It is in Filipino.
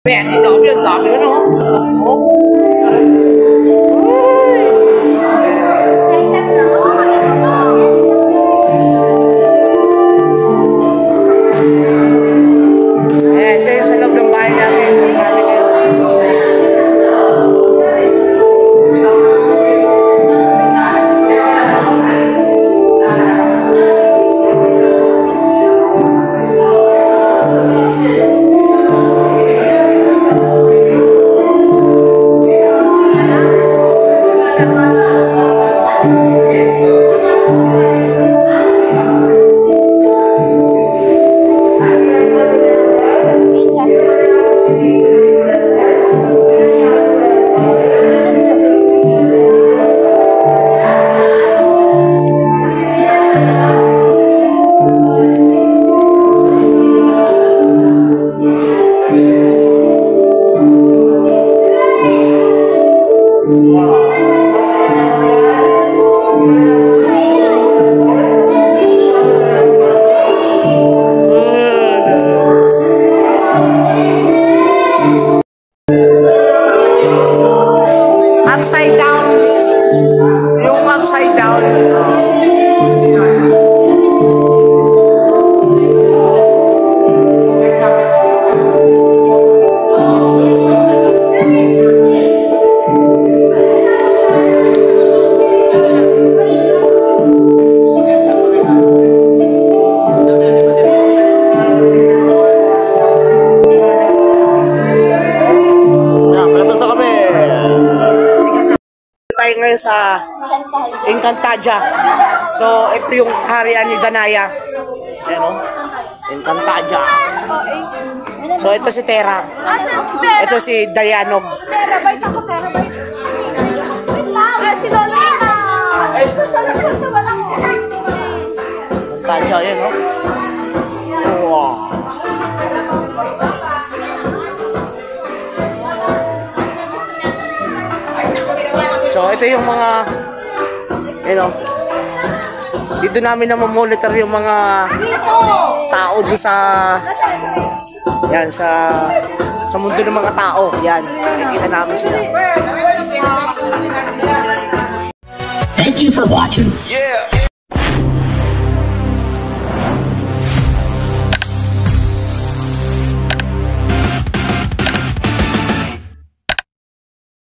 Dito kami, ang dami ano. Oh. Ito yung sa loob ng bahay namin. Upside down. Yung upside down. Tayo ngayon sa Encantadia. So, ito yung harian ni Danaya. Ayan o. Encantadia. So, ito si Tera. Ito si Dayanog. Terabyte ako, terabyte. Si Lolita. Encantadia, ayan o. Wow. So, ito yung mga, dito namin na mamonitor yung mga tao doon sa, yan, sa mundo ng mga tao. Yan, nakikita namin sila. Thank you for watching.